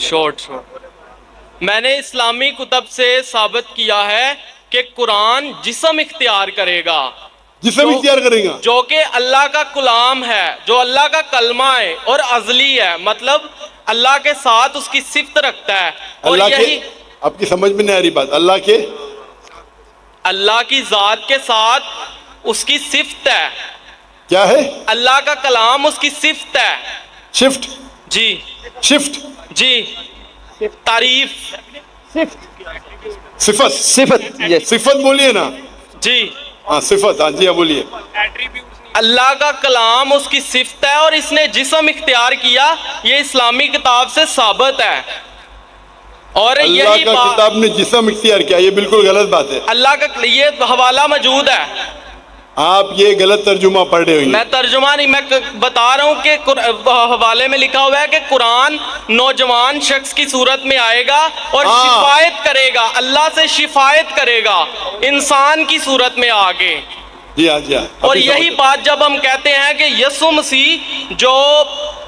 Short میں نے اسلامی کتب سے ثابت کیا ہے کہ قرآن جسم اختیار کرے گا، جسم اختیار کرے گا جو کہ اللہ کا کلام ہے، جو اللہ کا کلمہ ہے اور ازلی ہے، مطلب اللہ کے ساتھ اس کی صفت رکھتا ہے۔ اور اللہ یہی کے، آپ کی سمجھ میں نہیں آ رہی بات، اللہ کی ذات کے ساتھ اس کی صفت ہے، کیا ہے؟ اللہ کا کلام اس کی صفت ہے۔ شفٹ، جی شفٹ، جی، تعریف، صفت، صفت بولیے نا، جی ہاں صفت، ہاں جی ہاں بولیے۔ اللہ کا کلام اس کی صفت ہے اور اس نے جسم اختیار کیا، یہ اسلامی کتاب سے ثابت ہے۔ اور اللہ یہی کا کتاب نے جسم اختیار کیا، یہ بالکل غلط بات ہے، اللہ کا یہ حوالہ موجود ہے۔ آپ یہ غلط ترجمہ پڑھ رہے ہوئے۔ میں ترجمہ نہیں، میں بتا رہا ہوں کہ حوالے میں لکھا ہوا ہے کہ قرآن نوجوان شخص کی صورت میں آئے گا اور شفایت کرے گا، اللہ سے شفایت کرے گا انسان کی صورت میں آگے۔ جی ہاں جی ہاں۔ اور یہی بات جب ہم کہتے ہیں کہ یسوع مسیح جو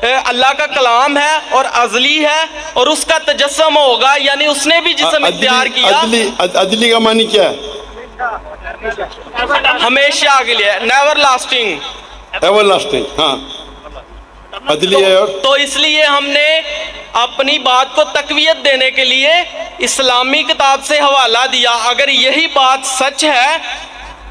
اللہ کا کلام ہے اور ازلی ہے اور اس کا تجسم ہوگا، یعنی اس نے بھی جسم اختیار کیا۔ عدلی کا معنی کیا ہے؟ ہمیشہ کے لیے، نیور لاسٹنگ، ایور لاسٹنگ، ہاں عدلی ہے۔ اور تو اس لیے ہم نے اپنی بات کو تقویت دینے کے لیے اسلامی کتاب سے حوالہ دیا۔ اگر یہی بات سچ ہے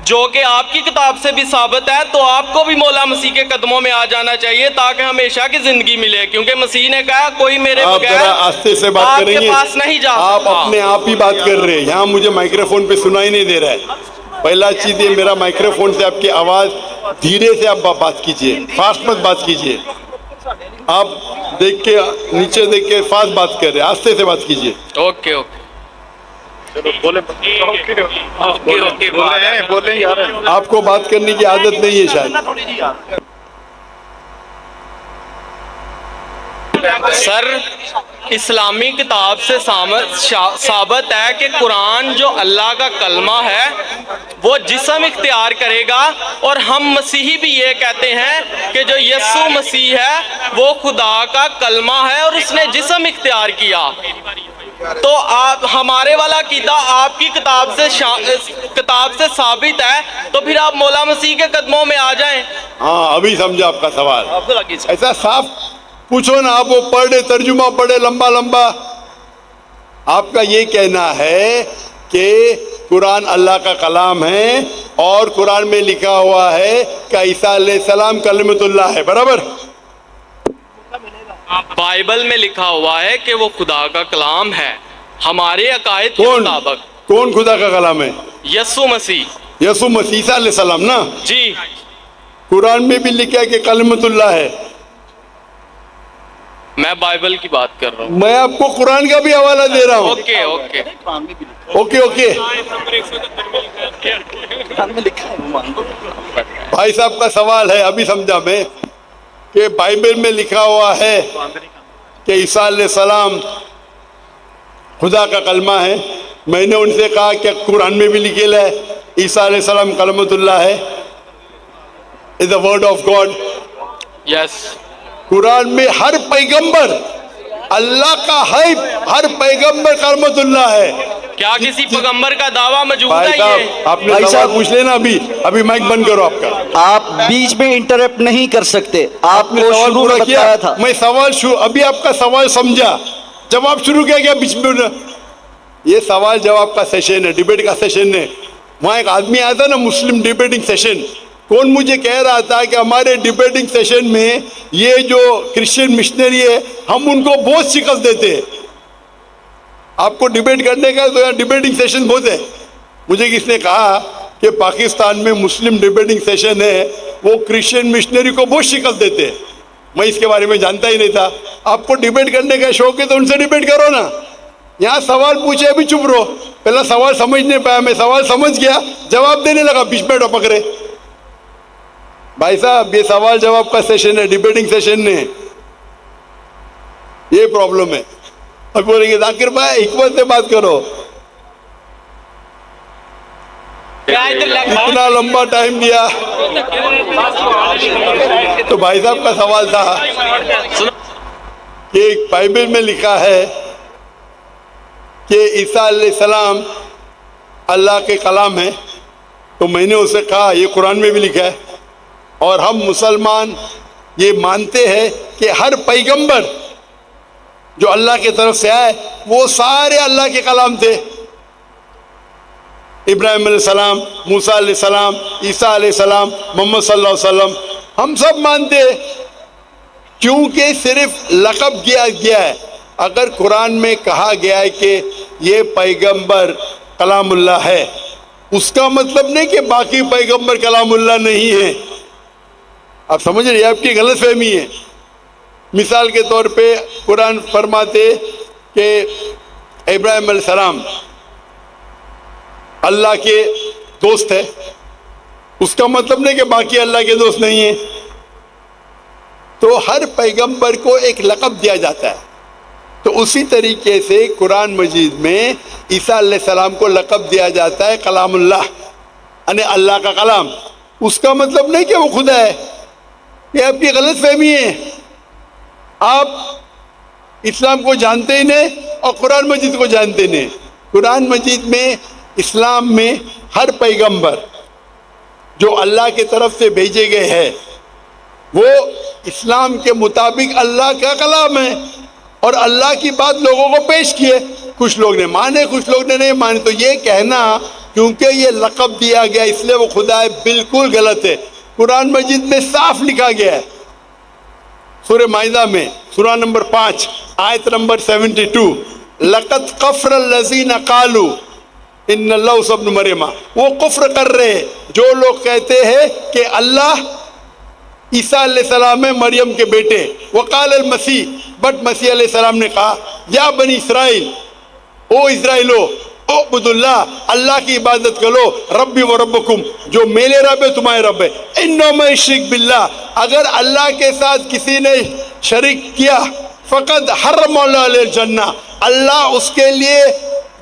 جو کہ آپ کی کتاب سے بھی ثابت ہے، تو آپ کو بھی مولا مسیح کے قدموں میں آ جانا چاہیے تاکہ ہمیشہ کی زندگی ملے، کیونکہ مسیح نے کہا کوئی میرے بغیر آستے سے بات آپ کریں کے گے، پاس نہیں جا آپ سکتا۔ اپنے آپ ہی بات کر رہے ہیں، یہاں مجھے مائکروفون پہ سنائی نہیں دے رہا ہے۔ پہلا چیز یہ، میرا مائکروفون سے آپ کی آواز دھیرے سے آپ بات کیجئے، فاسٹ مت بات کیجئے۔ آپ دیکھ کے نیچے دیکھ کے فاسٹ بات کر رہے ہیں، آستے سے بات کیجئے۔ اوکے اوکے، آپ کو بات کرنے کی عادت نہیں ہے شاید۔ سر اسلامی کتاب سے ثابت ہے کہ قرآن جو اللہ کا کلمہ ہے وہ جسم اختیار کرے گا، اور ہم مسیحی بھی یہ کہتے ہیں کہ جو یسوع مسیح ہے وہ خدا کا کلمہ ہے اور اس نے جسم اختیار کیا۔ تو آپ ہمارے والا عقیدہ آپ کی کتاب سے ثابت ہے، تو پھر آپ مولا مسیح کے قدموں میں آ جائیں۔ ہاں ابھی سمجھا آپ کا سوال، ایسا صاف پوچھو نا، آپ وہ پڑھے ترجمہ پڑھے لمبا لمبا۔ آپ کا یہ کہنا ہے کہ قرآن اللہ کا کلام ہے اور قرآن میں لکھا ہوا ہے کہ عیسیٰ علیہ السلام کلمۃ اللہ ہے، برابر؟ بائبل میں لکھا ہوا ہے کہ وہ خدا کا کلام ہے، ہمارے عقائد کے مطابق۔ کون خدا کا کلام ہے؟ یسوع مسیح۔ یسوع مسیح، عیسیٰ علیہ السلام نا؟ جی، قرآن میں بھی لکھا ہے کہ کلمۃ اللہ ہے۔ میں بائبل کی بات کر رہا ہوں۔ میں آپ کو قرآن کا بھی حوالہ دے رہا ہوں۔ اوکے اوکے اوکے اوکے، بھائی صاحب کا سوال ہے، ابھی سمجھا میں، کہ بائبل میں لکھا ہوا ہے کہ عیسیٰ علیہ السلام خدا کا کلمہ ہے۔ میں نے ان سے کہا کہ قرآن میں بھی لکھا ہے عیسیٰ علیہ السلام کلمۃ اللہ ہے، is the word of God۔ یس، قرآن میں ہر پیغمبر اللہ کا ہے، ہر پیغمبر کلمۃ اللہ ہے۔ کیا کسی پیغمبر کا دعویٰ موجود بھائی ہے صاحب یہ؟ آپ نے سوال پوچھ لینا، ابھی مائک بند کرو آپ کا۔ آپ بیچ میں انٹرپٹ نہیں کر سکتے، آپ نے کو سوال شروع پورا میں کیا، بتایا تھا۔ میں سوال ابھی آپ کا سوال سمجھا، جواب شروع کیا گیا بیچ میں۔ یہ سوال جواب کا سیشن ہے، ڈیبیٹ کا سیشن ہے۔ وہاں ایک آدمی آیا تھا نا، مسلم ڈیبیٹنگ سیشن، کون مجھے کہہ رہا تھا کہ ہمارے ڈیبیٹنگ سیشن میں یہ جو کرسچن مشنری ہے ہم ان کو بہت شکست دیتے ہیں۔ آپ کو ڈیبیٹ کرنے کا تو یہاں ڈیبیٹنگ سیشن بہت ہے۔ مجھے کس نے کہا کہ پاکستان میں مسلم ڈیبیٹنگ سیشن ہے، وہ کرسچن مشنری کو بہت شکست دیتے ہیں۔ میں اس کے بارے میں جانتا ہی نہیں تھا۔ آپ کو ڈیبیٹ کرنے کا شوق ہے تو ان سے ڈیبیٹ کرو نا، یہاں سوال پوچھے ابھی چپ رہو۔ پہلا سوال سمجھ نہیں پایا، میں سوال سمجھ گیا، جواب دینے لگا، بیچ میں ٹپک رہے۔ بھائی صاحب یہ سوال جواب کا سیشن ہے، ڈیبیٹنگ سیشن نہیں ہے، یہ پرابلم ہے۔ اب بولیں گے ذاکر بھائی حکمت سے بات کرو، اتنا لمبا ٹائم دیا۔ تو بھائی صاحب کا سوال تھا، کہ ایک بائبل میں لکھا ہے کہ عیسیٰ علیہ السلام اللہ کے کلام ہے، تو میں نے اسے کہا یہ قرآن میں بھی لکھا ہے، اور ہم مسلمان یہ مانتے ہیں کہ ہر پیغمبر جو اللہ کی طرف سے آئے وہ سارے اللہ کے کلام تھے۔ ابراہیم علیہ السلام، موسیٰ علیہ السلام، عیسیٰ علیہ السلام، محمد صلی اللہ علیہ وسلم، ہم سب مانتے ہیں، کیونکہ صرف لقب دیا گیا ہے۔ اگر قرآن میں کہا گیا ہے کہ یہ پیغمبر کلام اللہ ہے، اس کا مطلب نہیں کہ باقی پیغمبر کلام اللہ نہیں ہے۔ آپ سمجھ رہے ہیں؟ آپ کی غلط فہمی ہے۔ مثال کے طور پہ قرآن فرماتے کہ ابراہیم علیہ السلام اللہ کے دوست ہے، اس کا مطلب نہیں کہ باقی اللہ کے دوست نہیں ہیں۔ تو ہر پیغمبر کو ایک لقب دیا جاتا ہے، تو اسی طریقے سے قرآن مجید میں عیسیٰ علیہ السلام کو لقب دیا جاتا ہے کلام اللہ، یعنی اللہ کا کلام۔ اس کا مطلب نہیں کہ وہ خدا ہے، یہ آپ کی غلط فہمی ہے۔ آپ اسلام کو جانتے ہی نہیں اور قرآن مجید کو جانتے نہیں۔ قرآن مجید میں اسلام میں ہر پیغمبر جو اللہ کی طرف سے بھیجے گئے ہیں وہ اسلام کے مطابق اللہ کا کلام ہے، اور اللہ کی بات لوگوں کو پیش کیے۔ کچھ لوگ نے مانے، کچھ لوگ نے نہیں مانے۔ تو یہ کہنا کیونکہ یہ لقب دیا گیا اس لیے وہ خدا ہے، بالکل غلط ہے۔ قرآن مجید میں صاف لکھا گیا ہے، سورہ مائدہ میں سورہ نمبر 5 آیت نمبر 72، لَقَدْ كَفَرَ الَّذِينَ قَالُوا إِنَّ اللَّهَ عِيسَى ابْنُ مَرْيَمَ۔ وہ کفر کر رہے ہیں جو لوگ کہتے ہیں کہ اللہ عیسیٰ علیہ السلام ہے مریم کے بیٹے۔ وقال المسیح، بٹ مسیح علیہ السلام نے کہا یا بنی اسرائیل، او اسرائیلو، اعبد اللہ، اللہ کی عبادت کرو، ربی و ربکم، جو میرے رب ہے تمہارے رب ہے۔ انہ من یشرک باللہ، اگر اللہ کے ساتھ کسی نے شریک کیا، فقد حرم اللہ علیہ الجنہ، اللہ اس کے لیے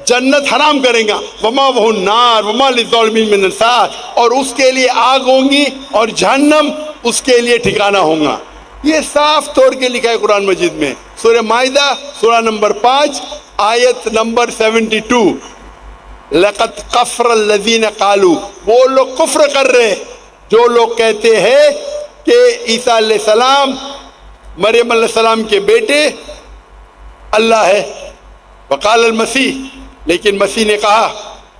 جنت حرام کرے گا، وما وہ النار وما للظالمین من انصار، اور اس کے لیے آگ ہوں گی اور جہنم اس کے لیے ٹھکانہ ہوگا۔ یہ صاف طور کے لکھا ہے قرآن مجید میں، سورہ مائدہ سورہ نمبر 5 آیت نمبر 72، لَقَدْ كَفَرَ الَّذِينَ قَالُوا، وہ لوگ کفر کر رہے جو لوگ کہتے ہیں کہ عیسیٰ علیہ السلام مریم علیہ السلام کے بیٹے اللہ ہے۔ وقال المسیح، لیکن مسیح نے کہا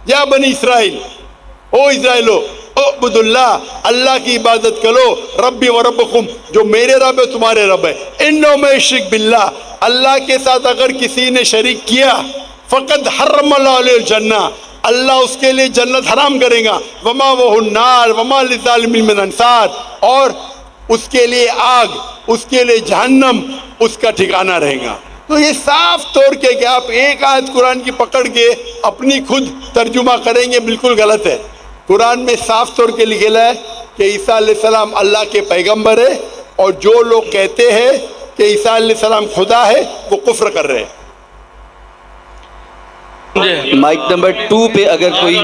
یا بنی اسرائیل، او اسرائیلو، اعبد اللہ، اللہ کی عبادت کرو، ربی و ربکم، جو میرے رب ہے تمہارے رب ہے۔ انہ من یشرک باللہ، اللہ کے ساتھ اگر کسی نے شریک کیا، فقد حرم اللہ علیہ الجنہ، اللہ اس کے لیے جنت حرام کرے گا، وما وہ النار وما للظالمین من انصار، اور اس کے لیے آگ، اس کے لیے جہنم اس کا ٹھکانہ رہے گا۔ تو یہ صاف طور کے کہ آپ ایک آیت قرآن کی پکڑ کے اپنی خود ترجمہ کریں گے، بالکل غلط ہے۔ قرآن میں صاف طور کے لکھا ہے کہ عیسیٰ علیہ السلام اللہ کے پیغمبر ہے، اور جو لوگ کہتے ہیں کہ عیسیٰ علیہ السلام خدا ہے وہ کفر کر رہے ہیں۔ مائک نمبر 2 پہ اگر کوئی